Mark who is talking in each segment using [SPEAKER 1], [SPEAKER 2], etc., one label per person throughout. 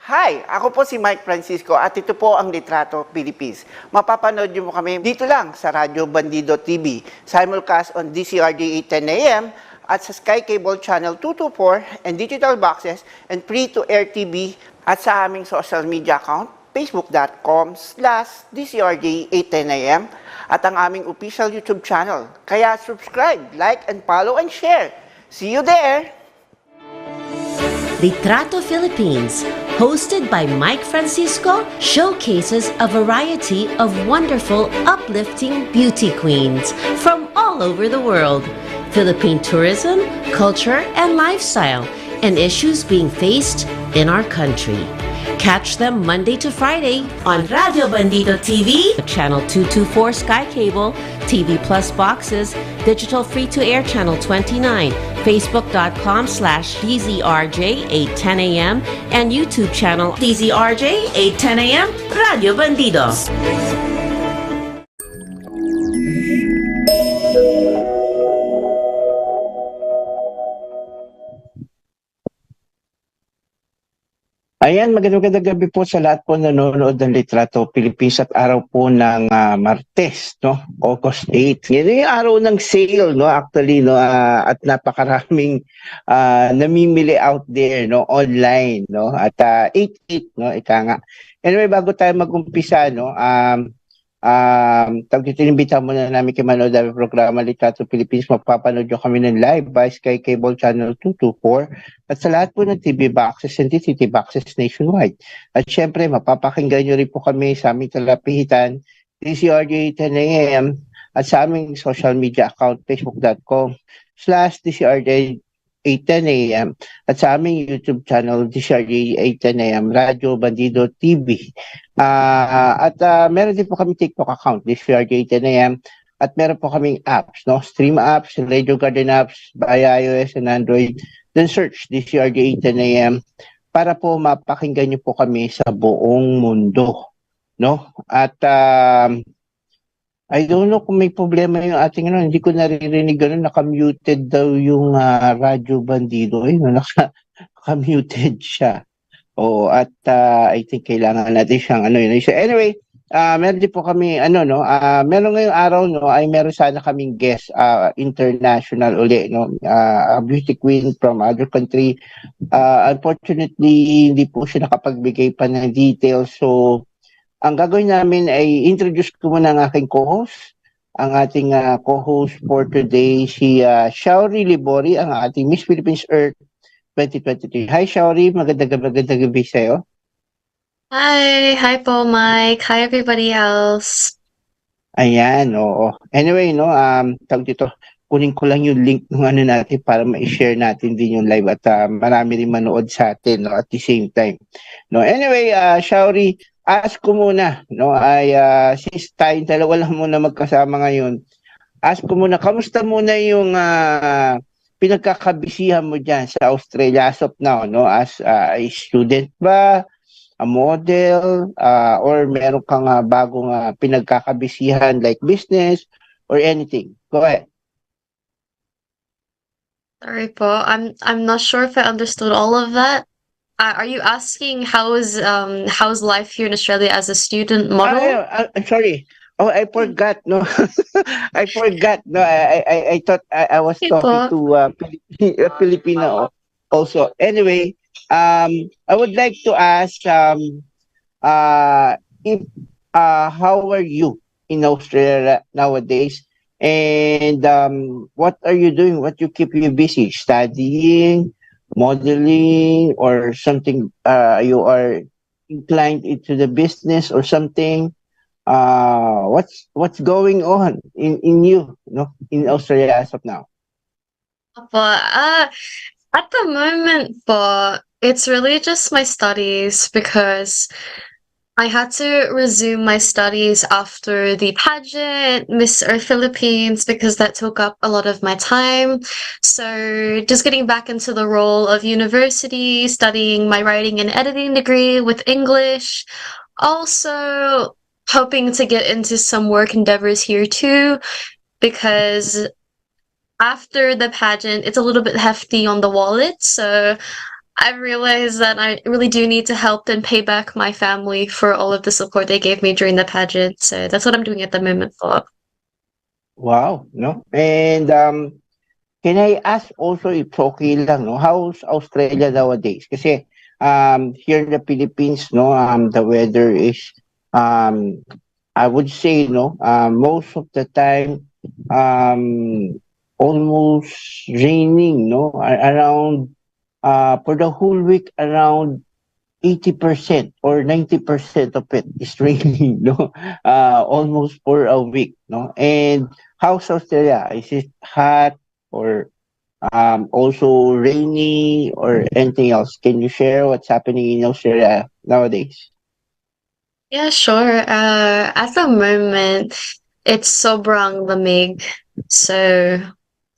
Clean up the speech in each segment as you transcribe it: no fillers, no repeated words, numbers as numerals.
[SPEAKER 1] Hi! Ako po si Mike Francisco at ito po ang Litrato Philippines. Mapapanood niyo mo kami dito lang sa Radyo Bandido TV, simulcast on DCRJ 8:10 AM at sa Sky Cable Channel 224 and digital boxes and free-to-air TV at sa aming social media account, facebook.com/DCRJ 8:10 AM at ang aming official YouTube channel. Kaya subscribe, like, and follow and share. See you there!
[SPEAKER 2] Litrato Philippines, hosted by Mike Francisco, showcases a variety of wonderful, uplifting beauty queens from all over the world, Philippine tourism, culture, and lifestyle, and issues being faced in our country. Catch them Monday to Friday on Radio Bandido TV, Channel 224 Sky Cable, TV Plus boxes, digital free-to-air Channel 29, Facebook.com/DZRJ 8:10 AM, and YouTube channel DZRJ 8:10 AM, Radio Bandido.
[SPEAKER 3] Ayan, magandang gabi po sa lahat po nanonood ng Litrato Philippines at araw po ng Martes, no? August 8. Yan yung araw ng sale, no? Actually, no? At napakaraming namimili out there, no? Online, no? At 8-8, no? Ika nga. Anyway, bago tayo mag-umpisa, no? Inimbita muna namin kay manood ng programa Litrato Philippines. Mapapanood nyo kami ng live by Sky Cable Channel 224 at sa lahat po ng TV boxes and DTT boxes nationwide. At syempre, mapapakinggan nyo rin po kami sa aming talapihitan, DCRJ 10 AM at sa aming social media account, facebook.com/DCRJ 8:10 AM at sa aming YouTube channel, DCRJ 8:10 AM, Radio Bandido TV. Meron din po kami TikTok account, DCRJ 8:10 AM, at meron po kaming apps, no? Stream apps, Radio Garden apps by iOS and Android. Then search DCRJ 8:10 AM para po mapakinggan niyo po kami sa buong mundo, no? At I don't know kung may problema yung ating hindi ko naririnig naka-muted daw yung Radyo Bandido. Naka-muted siya. Oo, at I think kailangan natin siyang So anyway, meron din po kami meron ngayong araw ay meron sana kaming guest international uli, no? A beauty queen from other country. Unfortunately, hindi po siya nakapagbigay pa ng details. So ang gagawin namin ay introduce ko muna ang aking co-host. Ang ating co-host for today, si 𝗟𝗶𝗍𝗕, ang ating Miss Philippines Earth 2023. Hi, 𝗟𝗶. Magandang gabi sa'yo.
[SPEAKER 4] Hi. Hi po, Mike. Hi, everybody else.
[SPEAKER 3] Ayan, oo. Anyway, no, tawag dito, kunin ko lang yung link ng natin para ma-share natin din yung live at marami rin manood sa atin, no, at the same time. No, anyway, 𝗟𝗍, ask ko muna, no, since tayo dalawa lang muna magkasama ngayon, ask ko muna, kamusta muna yung pinagkakabisihan mo dyan sa Australia as of now, no, as a student ba, a model, or meron kang bagong pinagkakabisihan like business or anything? Go ahead.
[SPEAKER 4] Sorry po. I'm not sure if I understood all of that. Are you asking how's life here in Australia as a student model?
[SPEAKER 3] I'm sorry. Oh, I forgot. No, I forgot. No, I thought I was talking to Filipino also. Anyway, I would like to ask if how are you in Australia nowadays, and what are you doing? What you keep you busy? Studying, modeling, or something? You are inclined into the business or something? What's going on in you, no, in Australia as of now?
[SPEAKER 4] But at the moment, it's really just my studies because I had to resume my studies after the pageant, Miss Earth Philippines, because that took up a lot of my time. So just getting back into the role of university, studying my writing and editing degree with English. Also hoping to get into some work endeavors here too, because after the pageant, it's a little bit hefty on the wallet. So I realized that I really do need to help and pay back my family for all of the support they gave me during the pageant. So that's what I'm doing at the moment for.
[SPEAKER 3] Wow, no? And can I ask also if okay lang, no? How's Australia nowadays? Kasi here in the Philippines, no, the weather is um I would say, no, most of the time almost raining, no, around for the whole week around 80% or 90% of it is raining, no? Almost for a week, no? And how's Australia? Is it hot or also rainy or anything else? Can you share what's happening in Australia nowadays?
[SPEAKER 4] Yeah, sure. At the moment, it's sobrang lamig. So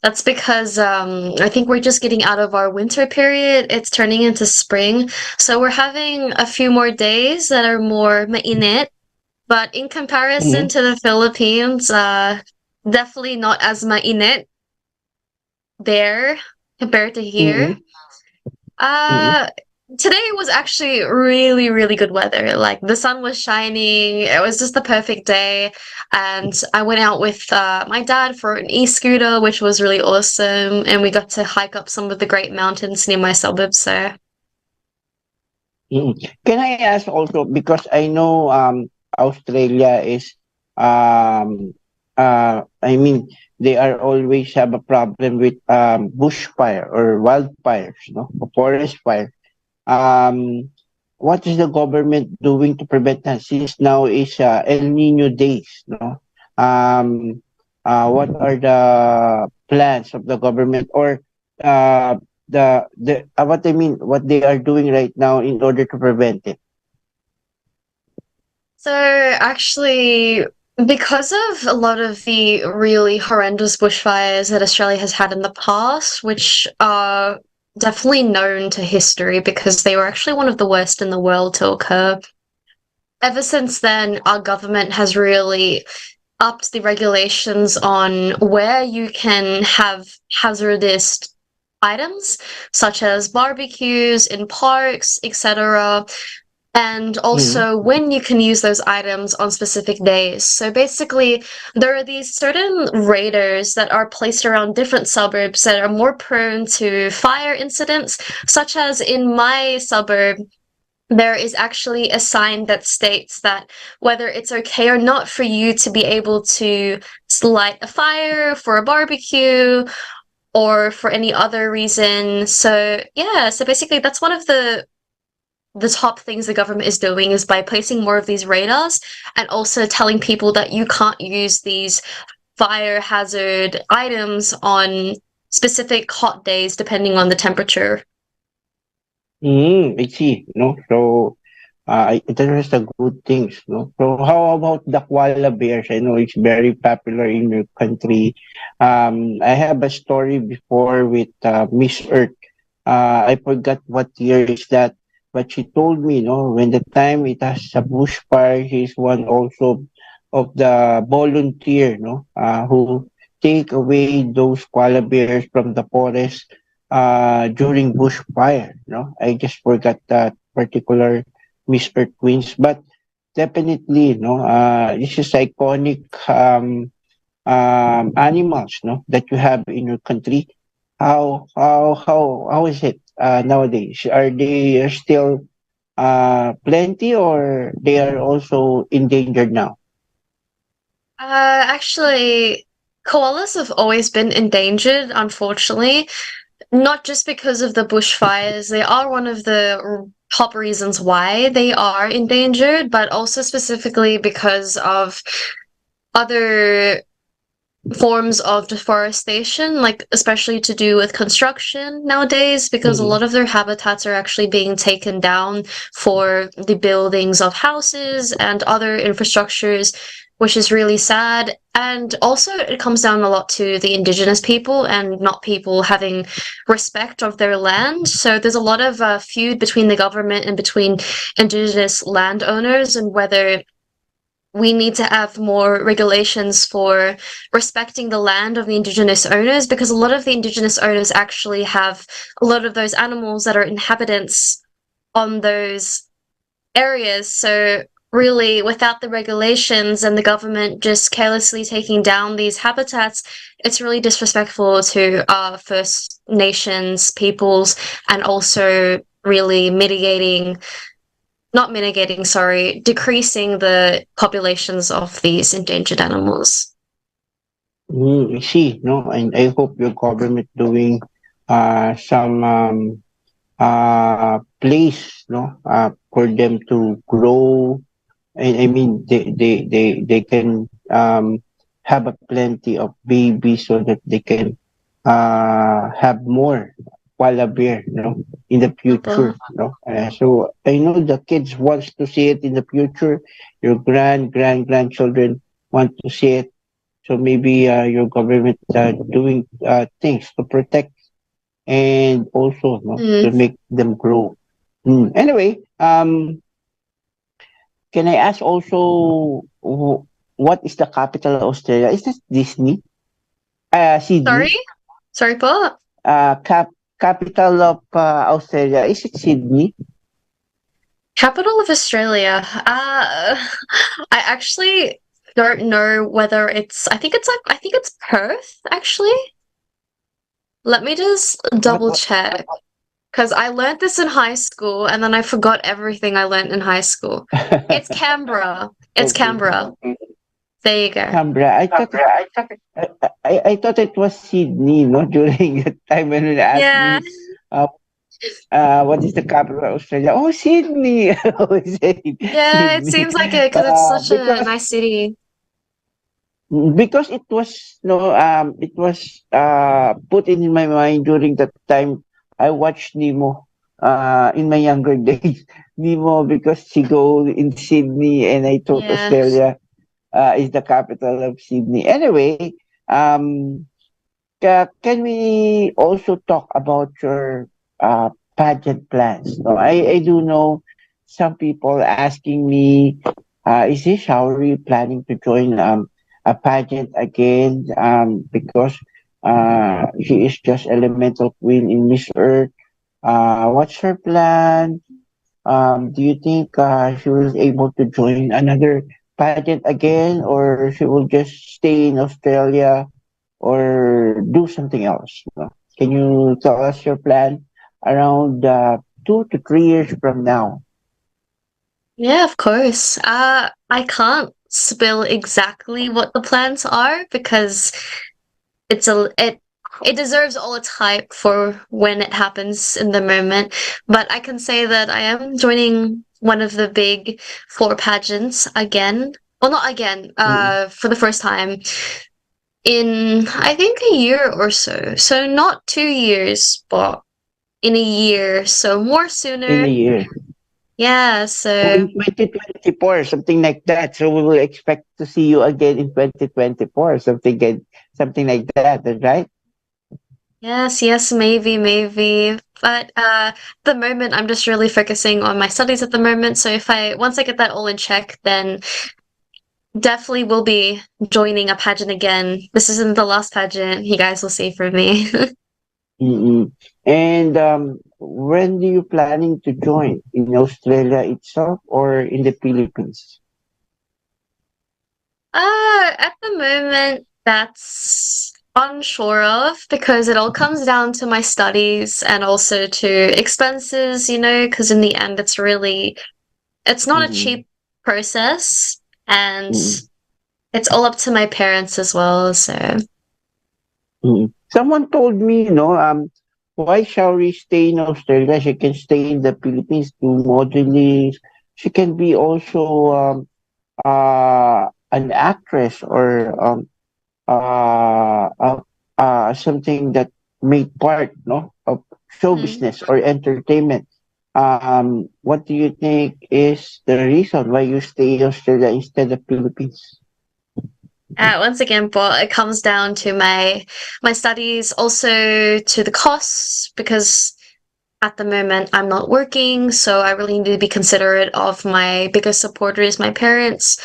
[SPEAKER 4] that's because I think we're just getting out of our winter period. It's turning into spring. So we're having a few more days that are more mainit. But in comparison
[SPEAKER 3] Mm-hmm.
[SPEAKER 4] to the Philippines, definitely not as mainit there compared to here.
[SPEAKER 3] Mm-hmm. Mm-hmm.
[SPEAKER 4] Uh, Today was actually really, really good weather. Like the sun was shining. It was just the perfect day. And I went out with my dad for an e-scooter, which was really awesome. And we got to hike up some of the great mountains near my suburbs. So
[SPEAKER 3] Mm. Can I ask also, because I know Australia is I mean they are always have a problem with bushfire or wildfires, no, forest fire. Um, what is the government doing to prevent that? Since now is El Nino days, no? What are the plans of the government or uh, what I mean, what they are doing right now in order to prevent it?
[SPEAKER 4] So actually, because of a lot of the really horrendous bushfires that Australia has had in the past, which are definitely known to history because they were actually one of the worst in the world to occur. Ever since then, our government has really upped the regulations on where you can have hazardous items, such as barbecues in parks, etc., and
[SPEAKER 3] Mm-hmm.
[SPEAKER 4] also when you can use those items on specific days. So basically, there are these certain radars that are placed around different suburbs that are more prone to fire incidents, such as in my suburb. There is actually a sign that states that whether it's okay or not for you to be able to light a fire for a barbecue or for any other reason. So yeah, so basically that's one of the top things the government is doing is by placing more of these radars and also telling people that you can't use these fire hazard items on specific hot days depending on the temperature.
[SPEAKER 3] Mm, I see. No, so that is the good things. No, so how about the koala bears? I know it's very popular in your country. I have a story before with Miss Earth. I forgot what year is that, but she told me, no, when the time it has a bushfire, he's one also of the volunteer, no, who take away those koala bears from the forest during bushfire. No, I just forgot that particular Miss Earth Queens, but definitely, no, this is iconic animals, no, that you have in your country. How is it nowadays? Are they still plenty or they are also endangered now?
[SPEAKER 4] Actually, koalas have always been endangered, unfortunately. Not just because of the bushfires, they are one of the top reasons why they are endangered, but also specifically because of other forms of deforestation, like especially to do with construction nowadays, because a
[SPEAKER 3] Mm-hmm.
[SPEAKER 4] lot of their habitats are actually being taken down for the buildings of houses and other infrastructures, which is really sad. And also, it comes down a lot to the indigenous people and not people having respect of their land. So there's a lot of feud between the government and between indigenous landowners and we need to have more regulations for respecting the land of the indigenous owners, because a lot of the indigenous owners actually have a lot of those animals that are inhabitants on those areas. So really, without the regulations and the government just carelessly taking down these habitats, it's really disrespectful to our First Nations peoples, and also really decreasing the populations of these endangered animals.
[SPEAKER 3] I see, no, and I hope your government doing some place, no, for them to grow. I mean, they can have a plenty of babies so that they can have more koala bear, no, in the future, no. So I know the kids wants to see it in the future. Your grandchildren want to see it. So maybe your government doing things to protect and also, no, to make them grow. Anyway, can I ask also what is the capital of Australia? Is this Disney? Sydney?
[SPEAKER 4] Sorry po?
[SPEAKER 3] Capital of Australia, is it Sydney?
[SPEAKER 4] Capital of Australia. I actually don't know whether I think it's Perth, actually. Let me just double check. Because I learned this in high school, and then I forgot everything I learned in high school. It's Canberra. It's
[SPEAKER 3] Okay.
[SPEAKER 4] Canberra. There you go.
[SPEAKER 3] Canberra. I thought it was Sydney, no? During the time when you asked
[SPEAKER 4] Yeah.
[SPEAKER 3] me, what is the capital of Australia? Oh, Sydney.
[SPEAKER 4] Yeah, it
[SPEAKER 3] Sydney.
[SPEAKER 4] seems like it because it's such a
[SPEAKER 3] Because
[SPEAKER 4] nice city.
[SPEAKER 3] because it was put in my mind during that time I watched Nemo in my younger days. Nemo, because she go in Sydney and I thought
[SPEAKER 4] Yeah.
[SPEAKER 3] Australia is the capital of Sydney. Anyway, can we also talk about your pageant plans? No, I do know some people asking me, is this 𝗟𝗶𝗁 planning to join a pageant again? Because she is just elemental queen in Miss Earth. What's her plan? Do you think she will able to join another pageant again, or she will just stay in Australia or do something else? No? Can you tell us your plan around 2 to 3 years from now?
[SPEAKER 4] Yeah, of course. I can't spill exactly what the plans are, because it deserves all its hype for when it happens in the moment. But I can say that I am joining one of the big four pageants again. Well, not again, for the first time in, I think, a year or so. So not 2 years, but in a year. So more
[SPEAKER 3] In
[SPEAKER 4] sooner.
[SPEAKER 3] a year.
[SPEAKER 4] Yeah,
[SPEAKER 3] So
[SPEAKER 4] so
[SPEAKER 3] in 2024, something like that. So we will expect to see you again in 2024, something like that, right?
[SPEAKER 4] yes, maybe. But the moment I'm just really focusing on my studies at the moment. So once I get that all in check, then definitely will be joining a pageant again. This isn't the last pageant you guys will see from me.
[SPEAKER 3] Mm-mm. And when do you planning to join, in Australia itself or in the Philippines?
[SPEAKER 4] At the moment, that's unsure of, because it all comes down to my studies and also to expenses, because in the end, it's not a
[SPEAKER 3] Mm-mm.
[SPEAKER 4] cheap process, and
[SPEAKER 3] Mm-mm.
[SPEAKER 4] it's all up to my parents as well, so.
[SPEAKER 3] Mm-mm. Someone told me, why shall we stay in Australia? She can stay in the Philippines, do modeling. She can be also an actress or something that made part, no, of show
[SPEAKER 4] Mhm.
[SPEAKER 3] business or entertainment. What do you think is the reason why you stay in Australia instead of Philippines?
[SPEAKER 4] Once again, but it comes down to my studies, also to the costs, because at the moment I'm not working, so I really need to be considerate of my biggest supporters, my parents.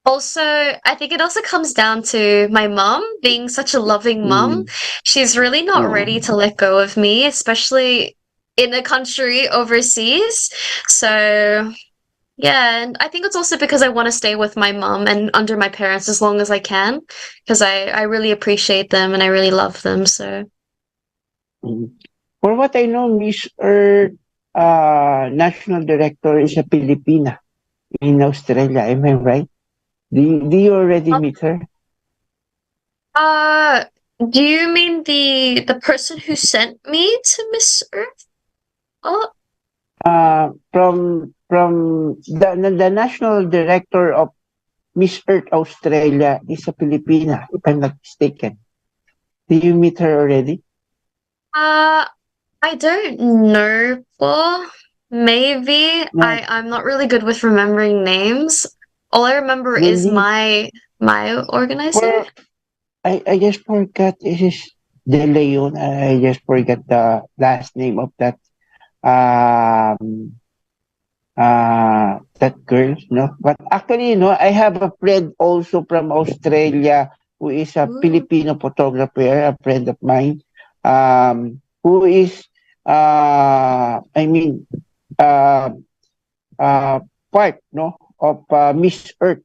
[SPEAKER 4] Also, I think it also comes down to my mum being such a loving mum.
[SPEAKER 3] Mm.
[SPEAKER 4] She's really not ready
[SPEAKER 3] Oo.
[SPEAKER 4] to let go of me, especially in a country overseas. So, yeah, and I think it's also because I want to stay with my mum and under my parents as long as I can, because I really appreciate them and I really love them. So,
[SPEAKER 3] Mm. For what I know, Miss Earth National Director is a Filipina in Australia. Am I right? Do you already
[SPEAKER 4] uh,
[SPEAKER 3] meet her?
[SPEAKER 4] uh, do you mean the person who sent me to Miss Earth? Oh,
[SPEAKER 3] From the national director of Miss Earth Australia is a Filipina, if I'm not mistaken. Did you meet her already?
[SPEAKER 4] uh, I don't know, Paul. Maybe
[SPEAKER 3] No.
[SPEAKER 4] I'm not really good with remembering names. All I remember is
[SPEAKER 3] Really?
[SPEAKER 4] my organizer.
[SPEAKER 3] For I just forgot. This is De Leon. I just forgot the last name of um that girl, no? But actually, I have a friend also from Australia who is a
[SPEAKER 4] Ooh.
[SPEAKER 3] Filipino photographer, a friend of mine, who is, I mean, uh, uh, part, no, of Miss Earth,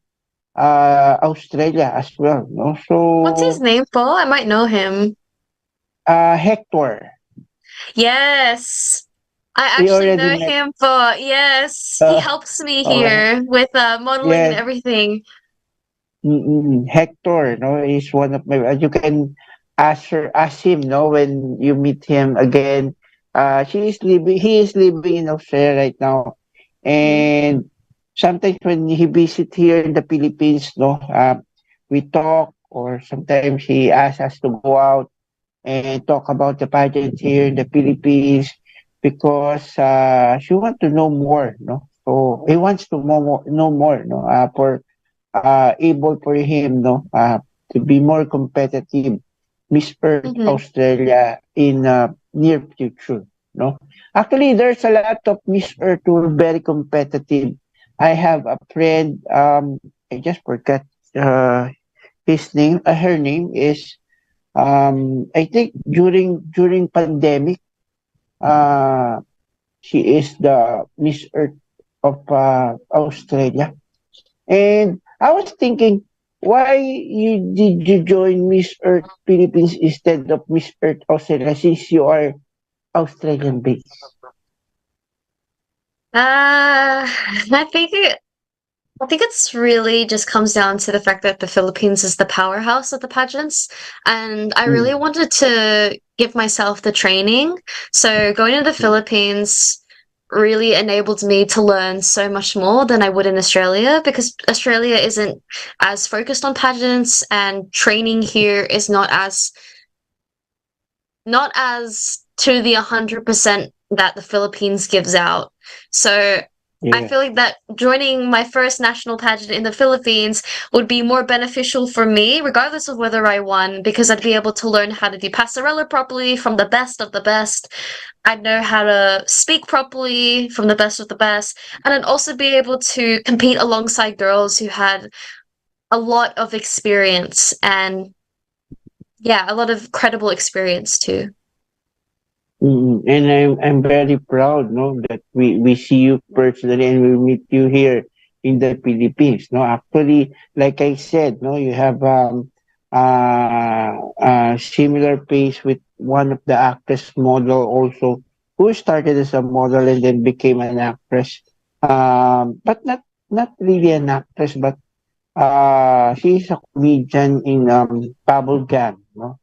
[SPEAKER 3] Australia as well, no?
[SPEAKER 4] What's his
[SPEAKER 3] So,
[SPEAKER 4] name, Paul? I might know him.
[SPEAKER 3] Hector,
[SPEAKER 4] Yes. I
[SPEAKER 3] you
[SPEAKER 4] actually
[SPEAKER 3] already
[SPEAKER 4] know
[SPEAKER 3] met,
[SPEAKER 4] him, but yes, he
[SPEAKER 3] uh,
[SPEAKER 4] helps me
[SPEAKER 3] uh,
[SPEAKER 4] here with modeling and
[SPEAKER 3] yes,
[SPEAKER 4] everything.
[SPEAKER 3] Hector, no, is one of my. You can ask him, no, when you meet him again. He is living in Australia right now,
[SPEAKER 4] Mhm.
[SPEAKER 3] and sometimes when he visit here in the Philippines, no, we talk, or sometimes he asks us to go out and talk about the pageant here in the Philippines because she want to know more, no. So he wants to know more, no, for able for him, no, to be more competitive Miss Earth
[SPEAKER 4] Mhm.
[SPEAKER 3] Australia in near future, no. Actually, there's a lot of Miss Earth who are very competitive. I have a friend, I just forgot uh, his name. Her name is, I think during pandemic, uh, she is the Miss Earth of Australia. And I was thinking, why did you join Miss Earth Philippines instead of Miss Earth Australia since you are Australian based?
[SPEAKER 4] I think I think it's really just comes down to the fact that the Philippines is the powerhouse of the pageants, and I really
[SPEAKER 3] Mm,
[SPEAKER 4] wanted to give myself the training. So going to the
[SPEAKER 3] mm,
[SPEAKER 4] Philippines really enabled me to learn so much more than I would in Australia because Australia isn't as focused on pageants and training here is not as to the 100% that the Philippines gives out. So I
[SPEAKER 3] yeah.
[SPEAKER 4] feel like that joining my first national pageant in the Philippines would be more beneficial for me, regardless of whether I won, because I'd be able to learn how to do passerella properly from the best of the best. I'd know how to speak properly from the best of the best, and I'd also be able to compete alongside girls who had a lot of experience and, yeah, a lot of credible experience too.
[SPEAKER 3] And I'm very proud, no, that we see you personally and we meet you here in the Philippines. No, actually, like I said, no, you have similar pace with one of the actress model also who started as a model and then became an actress. But not really an actress, but she's a comedian in Bubblegum, no?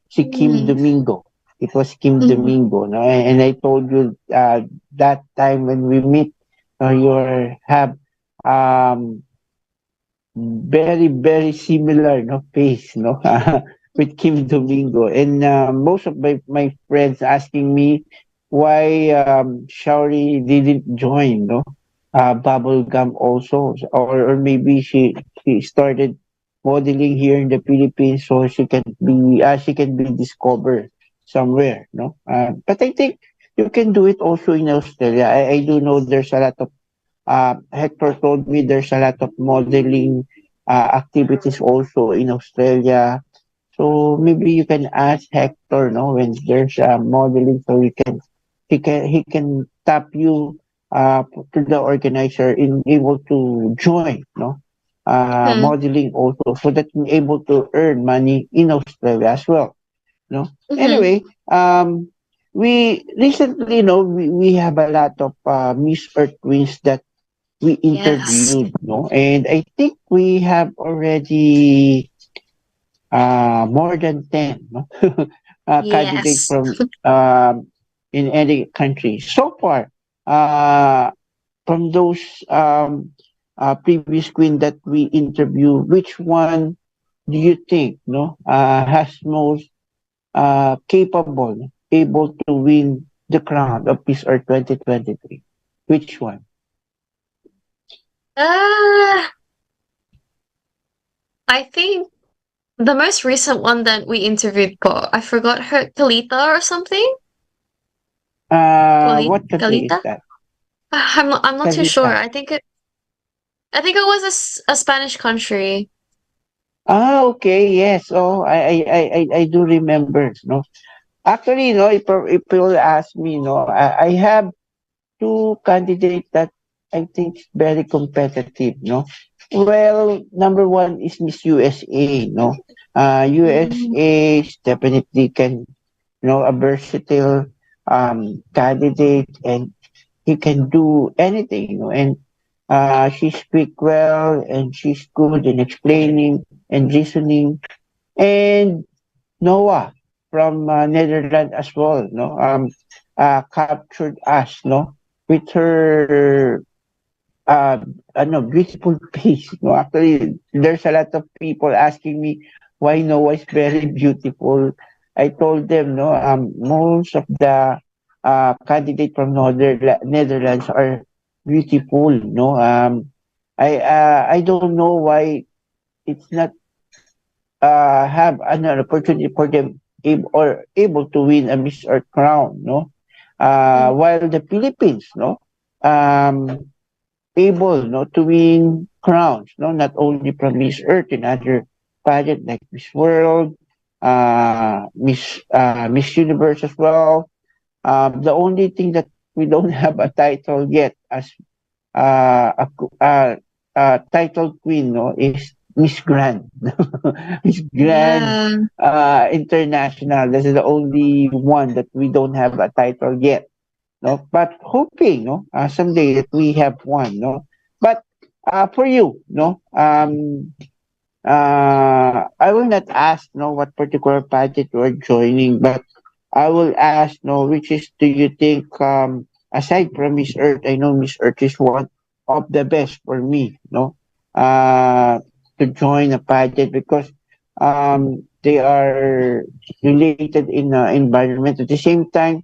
[SPEAKER 3] Si Kim
[SPEAKER 4] Mm.
[SPEAKER 3] Domingo. It was Kim
[SPEAKER 4] Mhm.
[SPEAKER 3] Domingo, no? And I told you that time when we meet, you have um very similar, no, face, no, with Kim Domingo. And most of my friends asking me why Shaori didn't join, no, Bubblegum also, or maybe she started modeling here in the Philippines so she can be discovered somewhere, no. But I think you can do it also in Australia. I do know there's a lot of Hector told me there's a lot of modeling activities also in Australia. So maybe you can ask Hector, no, when there's modeling, so he can tap you to the organizer in able to join, no,
[SPEAKER 4] Mm-hmm.
[SPEAKER 3] modeling also, so that you're able to earn money in Australia as well, no.
[SPEAKER 4] Mm-hmm.
[SPEAKER 3] Anyway, we recently, we have a lot of Miss Earth Queens that we
[SPEAKER 4] Yes.
[SPEAKER 3] interviewed, no, and I think we have already more than 10, no? Candidates
[SPEAKER 4] Yes.
[SPEAKER 3] from in any country. So far, uh, from those previous queen that we interviewed, which one do you think, has most capable, able to win the crown of Miss Earth 2023? Which one?
[SPEAKER 4] Uh, I think the most recent one that we interviewed for, I forgot her, Kalita or something?
[SPEAKER 3] What country is
[SPEAKER 4] Kalita?
[SPEAKER 3] that?
[SPEAKER 4] I'm not too sure.
[SPEAKER 3] Kalita.
[SPEAKER 4] I think it was a Spanish country.
[SPEAKER 3] Okay, yes. Oh, I do remember, no. Actually, if people ask me, I have two candidates that I think is very competitive, no. Well, number one is Miss USA, no.
[SPEAKER 4] Mm,
[SPEAKER 3] USA definitely can, a versatile candidate, and he can do anything, and she speak well, and she's good in explaining and listening. And Noah from Netherlands as well, no, captured us, no, with her beautiful face. No, actually, there's a lot of people asking me why Noah is very beautiful. I told them, no, most of the candidate from Netherlands are beautiful, no. I don't know why it's not have an opportunity for them able to win a Miss Earth crown, no.
[SPEAKER 4] mm.
[SPEAKER 3] While the Philippines, no, um, able, no, to win crowns, no, not only from Miss Earth and other pageant like Miss World, Miss Universe as well. The only thing that we don't have a title yet as title queen, no, is Miss Grand. Miss Grand
[SPEAKER 4] Yeah.
[SPEAKER 3] International. This is the only one that we don't have a title yet. No, but hoping, someday that we have one, no. But for you, no, I will not ask, no, what particular pageant you are joining, but I will ask, no, which is do you think, aside from Miss Earth, I know Miss Earth is one of the best for me, no, to join a pageant because they are related in environment. At the same time,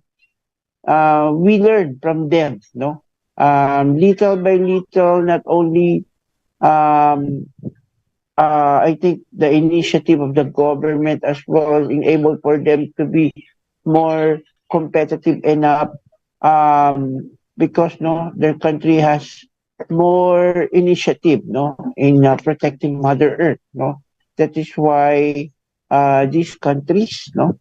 [SPEAKER 3] we learn from them, no, little by little, not only um, I think the initiative of the government as well, being able for them to be more competitive enough, because, no, their country has more initiative, no, in protecting Mother Earth, no. That is why these countries, no,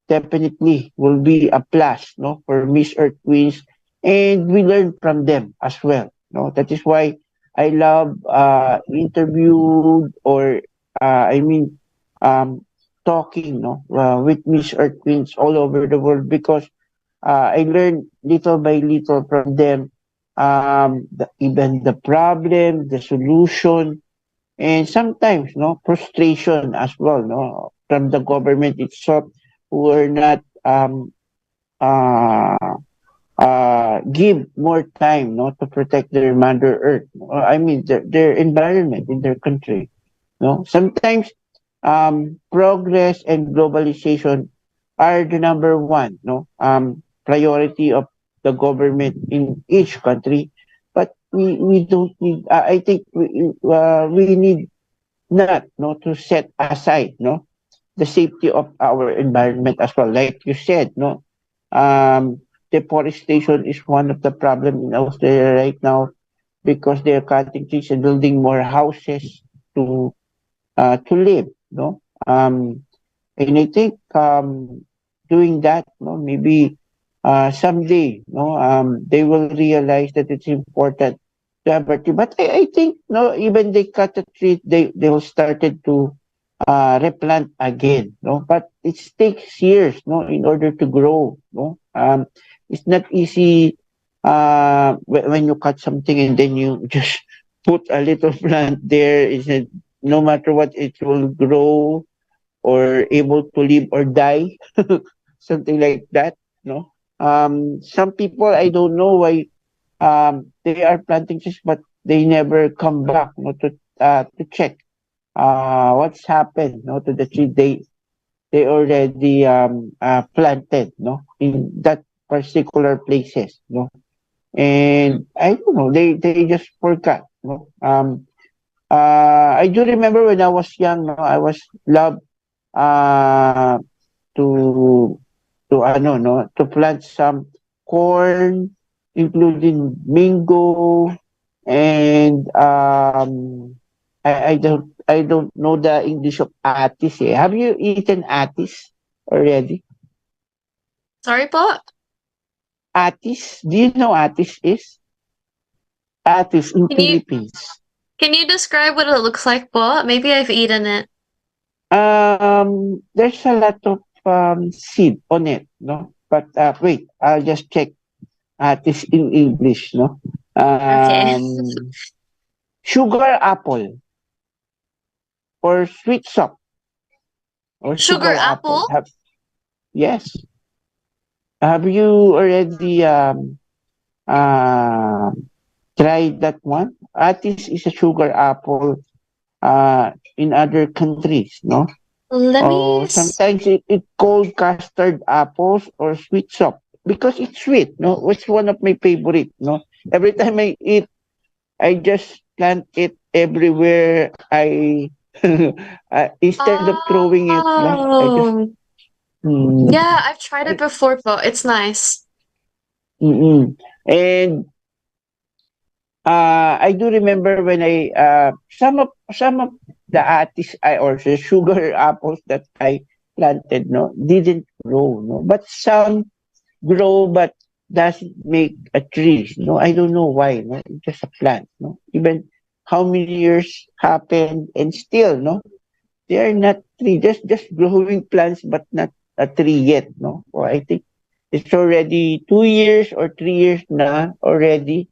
[SPEAKER 3] definitely will be a plus, no, for Miss Earth Queens, and we learn from them as well, no. That is why I love interviewed or I mean talking, no, with Miss Earth Queens all over the world because I learned little by little from them, even the problem, the solution, and sometimes, no, frustration as well, no, from the government itself, who are not uh, give more time, no, to protect their mother earth. I mean their environment in their country. No, sometimes progress and globalization are the number one, no, priority of the government in each country. But we don't need. I think we need not, no, to set aside, no, the safety of our environment as well. Like you said, no, um, deforestation is one of the problems in Australia right now because they're cutting trees and building more houses to live, no? And I think doing that, no, maybe someday, no, they will realize that it's important to have a tree. But I think, no, even they cut a tree, they will started to replant again, no. But it takes years, no, in order to grow, no. It's not easy when you cut something and then you just put a little plant there. Is it no matter what it will grow or able to live or die, something like that, no. Some people I don't know why they are planting trees, but they never come back, no, to check what's happened, no, to the tree they already planted, no, in that particular places, no. And I don't know, they just forgot, no. I do remember when I was young, no, I was loved uh, to ano, no, to plant some corn, including mango, and I don't know the English of atis. Eh. Have you eaten atis already?
[SPEAKER 4] Sorry po?
[SPEAKER 3] Atis? Do you know atis is? Atis in
[SPEAKER 4] Can you
[SPEAKER 3] Philippines.
[SPEAKER 4] can you describe what it looks like po? Maybe I've eaten it.
[SPEAKER 3] There's a lot of seed on it, no? But wait, I'll just check atis in English, no?
[SPEAKER 4] Okay.
[SPEAKER 3] Sugar apple or sweet sock or
[SPEAKER 4] Sugar
[SPEAKER 3] sugar apple.
[SPEAKER 4] apple?
[SPEAKER 3] Yes. Have you already uh, tried that one? Atis is a sugar apple in other countries, no?
[SPEAKER 4] Let me
[SPEAKER 3] Or sometimes it called custard apples or sweet sock because it's sweet, no? It's one of my favorite, no? Every time I eat, I just plant it everywhere. Instead of throwing it, no, I just
[SPEAKER 4] Oh,
[SPEAKER 3] mm,
[SPEAKER 4] yeah, I've tried it
[SPEAKER 3] I,
[SPEAKER 4] before, but it's nice.
[SPEAKER 3] and I do remember when I some of the atis I or the sugar apples that I planted, no, didn't grow, no, but some grow but doesn't make a tree, no. I don't know why, no. It's just a plant, no. Even how many years happened and still, no, they are not tree, just growing plants but not a tree yet, no. So I think it's already 2 years or 3 years na already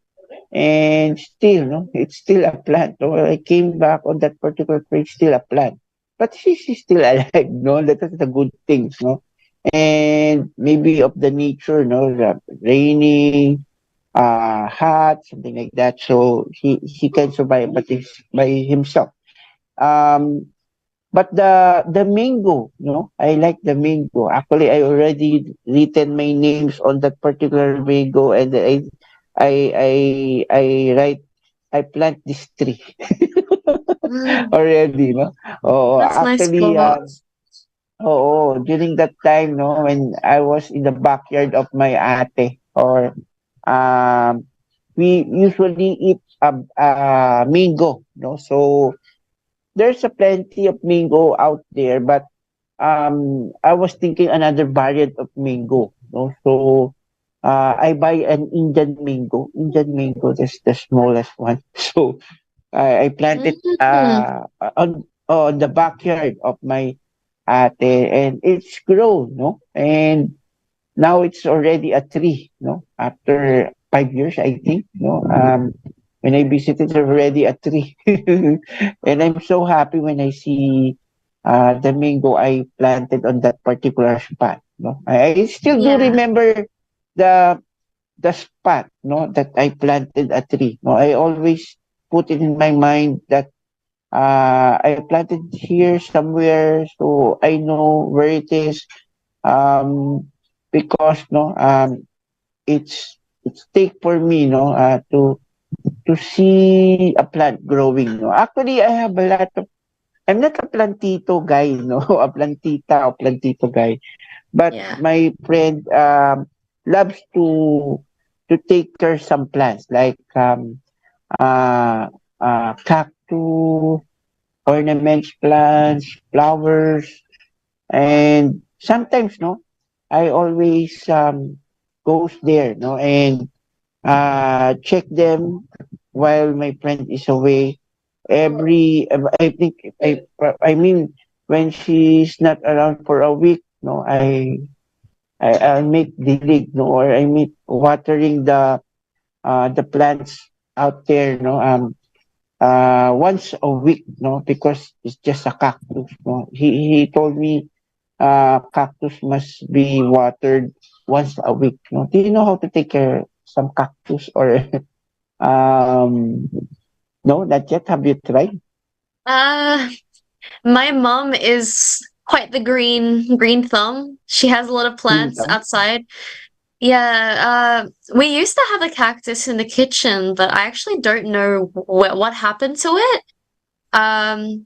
[SPEAKER 3] and still, no, it's still a plant. So I came back on that particular tree, still a plant. But she's still alive, no? That is the good things, no? And maybe of the nature, no, the raining, hot, something like that. So he can survive, but it's by himself. Um, but the mango, no, I like the mango. Actually, I already written my names on that particular mango, and I write I plant this tree
[SPEAKER 4] Mm,
[SPEAKER 3] already, no? Oh,
[SPEAKER 4] that's nice
[SPEAKER 3] actually,
[SPEAKER 4] po.
[SPEAKER 3] during that time, no, when I was in the backyard of my ate, or um, we usually eat mango, no? So there's a plenty of mango out there, but I was thinking another variant of mango, no? So I buy an Indian mango. Indian mango, that's the smallest one. So I planted
[SPEAKER 4] Mm,
[SPEAKER 3] on the backyard of my ate, and it's grown, no? And now it's already a tree, no? After 5 years, I think, no? When I visited, it's already a tree. And I'm so happy when I see the mango I planted on that particular spot, no? I still do
[SPEAKER 4] yeah.
[SPEAKER 3] remember the the spot, no, that I planted a tree. No, I always put it in my mind that I planted here somewhere, so I know where it is. Um, because no, it's take for me, no, to see a plant growing. No, actually, I have a lot of. I'm not a plantito guy, no, a plantita or plantito guy. But
[SPEAKER 4] Yeah.
[SPEAKER 3] my friend loves to take care some plants like uh, cactus, ornaments plants, flowers, and sometimes no, I always goes there no and check them while my friend is away. Every I think I mean when she's not around for a week, no, I'll make dilig, no, or I mean watering the plants out there, no, once a week, no, because it's just a cactus, no. He told me cactus must be watered once a week, no. Do you know how to take care some cactus or um no, not yet. Have you tried?
[SPEAKER 4] Uh, my mom is quite the green thumb. She has a lot of
[SPEAKER 3] Green
[SPEAKER 4] plants
[SPEAKER 3] thumb?
[SPEAKER 4] outside. Yeah, we used to have a cactus in the kitchen, but I actually don't know what happened to it. Um,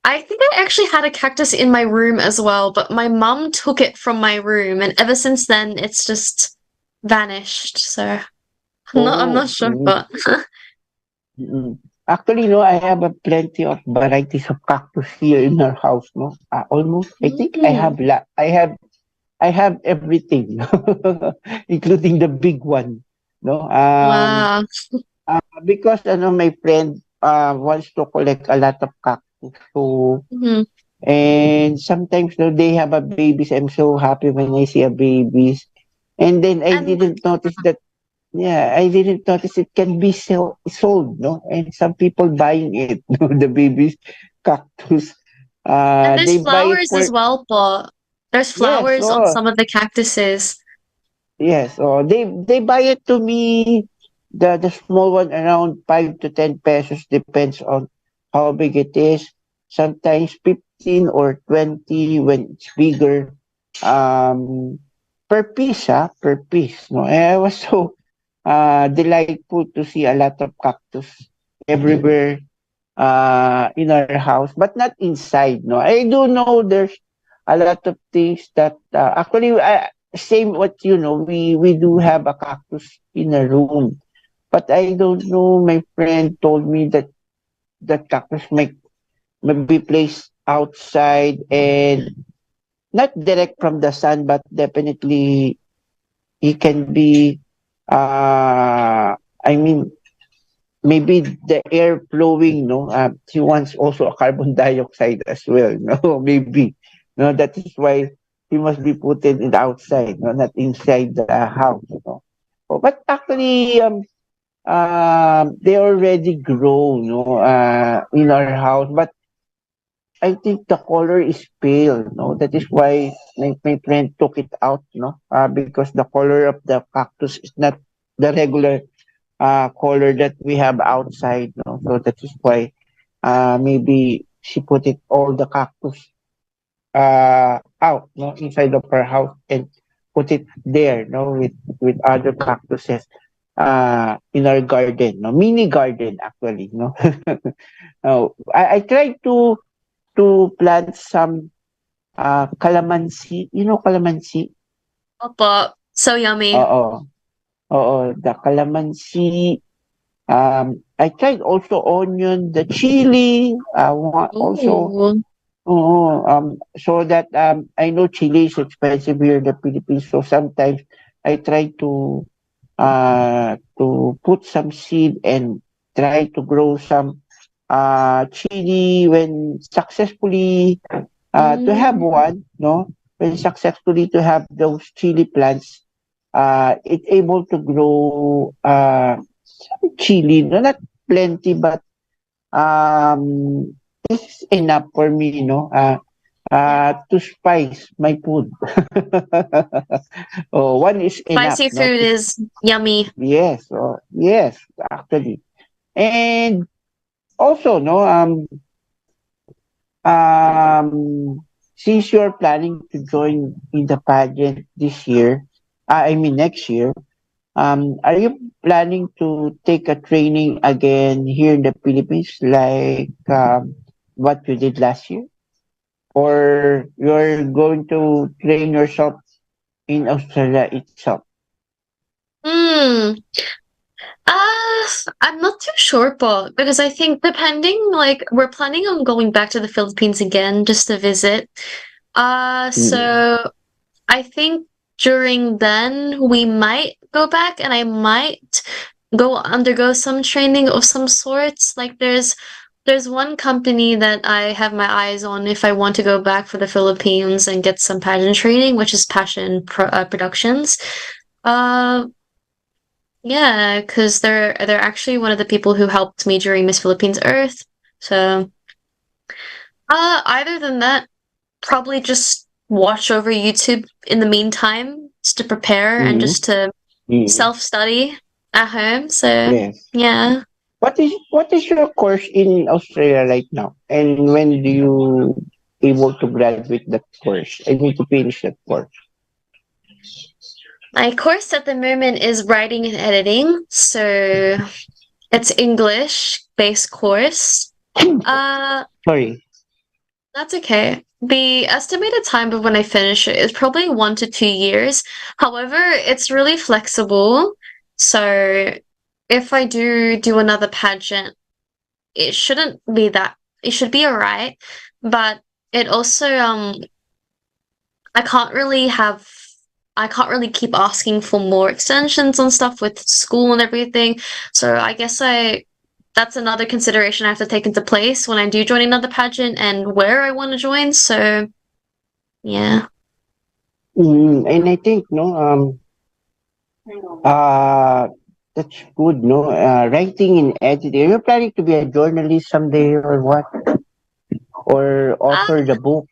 [SPEAKER 4] I think I actually had a cactus in my room as well, but my mum took it from my room, and ever since then, it's just vanished. So I'm not
[SPEAKER 3] Oh,
[SPEAKER 4] sure, but
[SPEAKER 3] mm. Actually, no, I have a plenty of varieties of cactus here in our house, no. Almost, I think
[SPEAKER 4] Mm.
[SPEAKER 3] I have everything, including the big one, no.
[SPEAKER 4] Wow.
[SPEAKER 3] Because my friend wants to collect a lot of cactus, so
[SPEAKER 4] Mhm.
[SPEAKER 3] and sometimes no, they have a babies. I'm so happy when I see a babies, and then I
[SPEAKER 4] And
[SPEAKER 3] didn't notice that. Yeah, I didn't notice it can be sold, no? And some people buying it, no? The baby's cactus.
[SPEAKER 4] there's
[SPEAKER 3] They buy it
[SPEAKER 4] flowers
[SPEAKER 3] for
[SPEAKER 4] as well, but there's
[SPEAKER 3] yes,
[SPEAKER 4] flowers on some of the cactuses.
[SPEAKER 3] yes. Oh, they buy it to me. The small one around 5 to 10 pesos depends on how big it is. Sometimes 15 or 20 when it's bigger. Um, per piece. No, and I was so delightful to see a lot of cactus everywhere in our house, but not inside. No, I do know there's a lot of things that actually same what you know. We do have a cactus in a room, but I don't know. My friend told me that that cactus might be placed outside and not direct from the sun, but definitely it can be. I mean, maybe the air flowing, no, he wants also a carbon dioxide as well, no, maybe, no, that is why he must be put in the outside, no, not inside the house, no. Oh, but actually, they already grow, no, in our house, but I think the color is pale, no, that is why my friend took it out, no, because the color of the cactus is not the regular color that we have outside. No? So that is why maybe she put it all the cactus out, no, inside of her house and put it there, no, with other cactuses in our garden, no, mini garden actually, no. I tried to plant some calamansi, you know calamansi.
[SPEAKER 4] But so yummy.
[SPEAKER 3] Oo, oo, the calamansi. I tried also onion, the chili, also,
[SPEAKER 4] Ooh.
[SPEAKER 3] so that I know chili is expensive here in the Philippines. So sometimes I try to put some seed and try to grow some chili when successfully to have
[SPEAKER 4] Mm.
[SPEAKER 3] one, no? When successfully to have those chili plants, it's able to grow chili, no, not plenty, but this is enough for me,
[SPEAKER 4] Yeah.
[SPEAKER 3] to spice my food. Oh, one is enough,
[SPEAKER 4] Spicy
[SPEAKER 3] no?
[SPEAKER 4] food is yummy.
[SPEAKER 3] Yes, yes, actually. And also, no, since you're planning to join in the pageant this year, I mean next year, are you planning to take a training again here in the Philippines like what you did last year? Or you're going to train yourself in Australia itself?
[SPEAKER 4] I'm not too sure, but because I think depending, like, we're planning on going back to the Philippines again just to visit. So I think during then we might go back and I might go undergo some training of some sorts. Like there's one company that I have my eyes on if I want to go back for the Philippines and get some pageant training, which is Productions. Uh, yeah, because they're actually one of the people who helped me during Miss Philippines Earth. So, either than that, probably just watch over YouTube in the meantime, just to prepare and
[SPEAKER 3] Mm-hmm.
[SPEAKER 4] just to
[SPEAKER 3] Mm-hmm.
[SPEAKER 4] self-study at home. So,
[SPEAKER 3] Yes.
[SPEAKER 4] yeah.
[SPEAKER 3] What is your course in Australia right now? And when do you able to graduate that course? I need to finish that course.
[SPEAKER 4] My course at the moment is writing and editing, so it's English-based course. Uh,
[SPEAKER 3] Sorry.
[SPEAKER 4] That's okay. The estimated time of when I finish it is probably 1 to 2 years. However, it's really flexible. So if I do another pageant, it shouldn't be that, it should be alright. But it also, I can't really have, I can't really keep asking for more extensions and stuff with school and everything. So I guess that's another consideration I have to take into place when I do join another pageant and where I want to join. So yeah.
[SPEAKER 3] And I think no uh that's good, no? Writing and editing. Are you planning to be a journalist someday or what? Or
[SPEAKER 4] Uh,
[SPEAKER 3] author the book?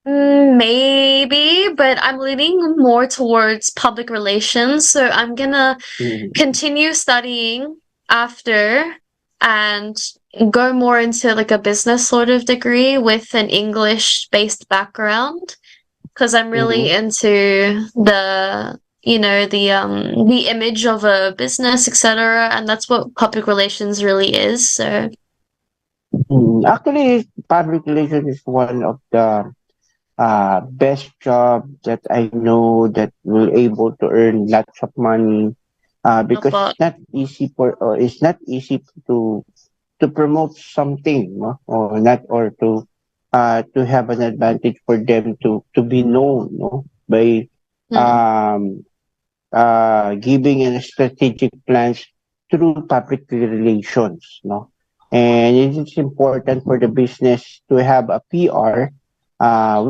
[SPEAKER 4] Maybe, but I'm leaning more towards public relations. So I'm gonna
[SPEAKER 3] Mm-hmm.
[SPEAKER 4] continue studying after and go more into like a business sort of degree with an English-based background. Because I'm really
[SPEAKER 3] Mm-hmm.
[SPEAKER 4] into the image of a business, etc. And that's what public relations really is. So
[SPEAKER 3] Actually, public relations is one of the best job that I know that will able to earn lots of money because
[SPEAKER 4] but
[SPEAKER 3] it's not easy to promote something, no? Or not, or to have an advantage for them to be known, no? By
[SPEAKER 4] mm,
[SPEAKER 3] um giving a strategic plans through public relations, no? And it is important for the business to have a PR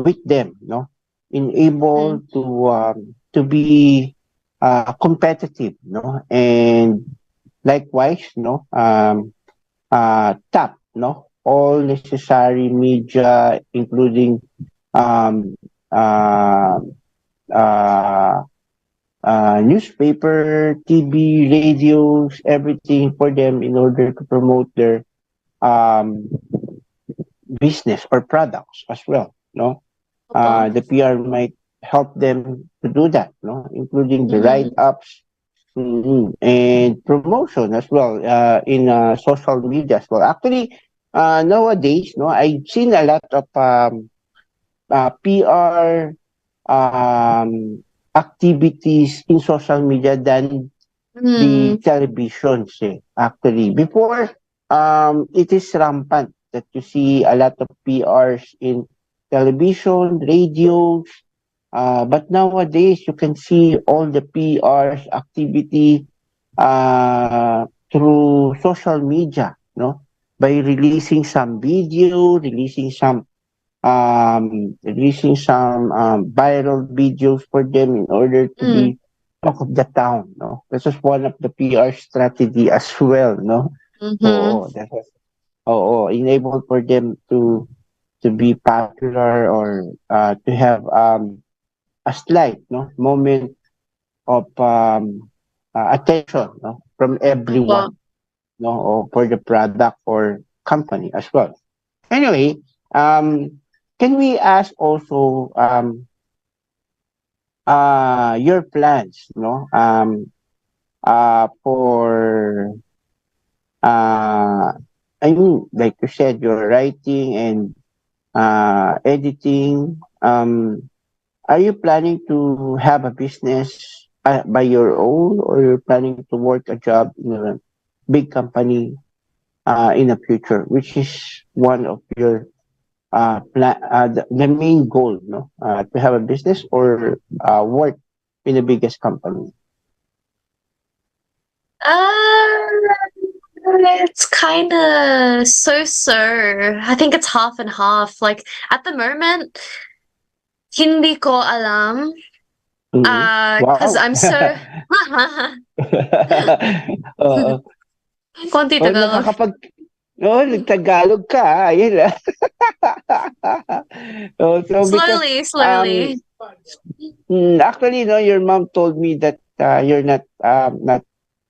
[SPEAKER 3] with them, no? In able
[SPEAKER 4] mm,
[SPEAKER 3] to be competitive, no? And likewise, no? Tap, no? All necessary media, including um, uh, uh, newspaper, TV, radios, everything for them in order to promote their um, business or products as well. No,
[SPEAKER 4] opo.
[SPEAKER 3] the PR might help them to do that. No, including the
[SPEAKER 4] Mm-hmm.
[SPEAKER 3] write ups and promotion as well in social media as well. Actually, nowadays, no, I've seen a lot of PR activities in social media than the
[SPEAKER 4] Mm,
[SPEAKER 3] televisions actually. Before, it is rampant that you see a lot of PRs in television, radios, but nowadays you can see all the PRs activity through social media, no? By releasing some video, releasing some viral videos for them in order to
[SPEAKER 4] mm,
[SPEAKER 3] be talk of the town, no? This is one of the PR strategy as well, no?
[SPEAKER 4] mm-hmm.
[SPEAKER 3] Oo, that was, enable for them to be popular or to have a slight, no, moment of attention, no, from
[SPEAKER 4] Opo.
[SPEAKER 3] everyone, no, or for the product or company as well. Anyway, can we ask also your plans, no? For uh, I mean, like you said, you're writing and editing. Are you planning to have a business by your own, or you're planning to work a job in a big company in the future, which is one of your the main goal, no? To have a business or work in the biggest company.
[SPEAKER 4] It's kind of so-so. I think it's half and half. Like at the moment, hindi ko alam.
[SPEAKER 3] Mhm.
[SPEAKER 4] Because
[SPEAKER 3] Wow.
[SPEAKER 4] I'm so
[SPEAKER 3] Oo.
[SPEAKER 4] konti
[SPEAKER 3] Oh,
[SPEAKER 4] Tagalog.
[SPEAKER 3] nagtagalog ka. Ayun. Oh, so because
[SPEAKER 4] Slowly,
[SPEAKER 3] um
[SPEAKER 4] slowly.
[SPEAKER 3] actually, no, your mom told me that you're not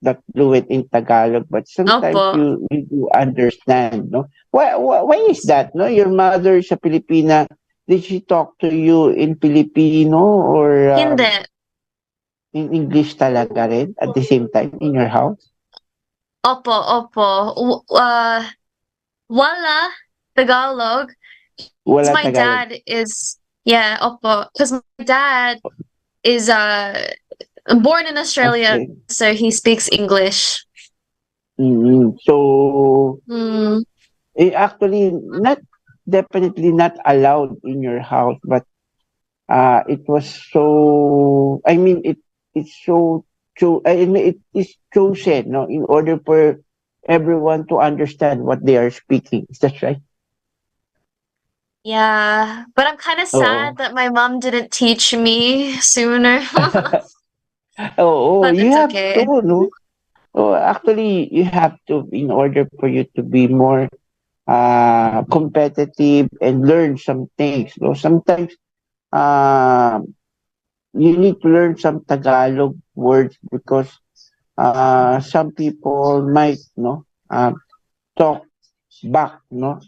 [SPEAKER 3] that fluent in Tagalog, but sometimes
[SPEAKER 4] Opo.
[SPEAKER 3] you do understand, no? Why is that, no? Your mother is a Filipina. Did she talk to you in Filipino or
[SPEAKER 4] Hindi.
[SPEAKER 3] in English talaga rin at the same time in your house?
[SPEAKER 4] Opo, opo. Wala Tagalog. 'Cause
[SPEAKER 3] Wala
[SPEAKER 4] my
[SPEAKER 3] Tagalog.
[SPEAKER 4] dad is yeah, opo. Because my dad is born in Australia,
[SPEAKER 3] Okay.
[SPEAKER 4] so he speaks English.
[SPEAKER 3] So,
[SPEAKER 4] Mm.
[SPEAKER 3] actually, not definitely not allowed in your house, but it was so. I mean, it's so. I mean, it is chosen, no, in order for everyone to understand what they are speaking. Is that right?
[SPEAKER 4] Yeah, but I'm kind of
[SPEAKER 3] Oo.
[SPEAKER 4] sad that my mom didn't teach me sooner.
[SPEAKER 3] Oo,
[SPEAKER 4] But
[SPEAKER 3] you
[SPEAKER 4] it's
[SPEAKER 3] have to,
[SPEAKER 4] okay.
[SPEAKER 3] no? Oh, actually, you have to in order for you to be more competitive and learn some things. No, sometimes uh, you need to learn some Tagalog words because some people might talk back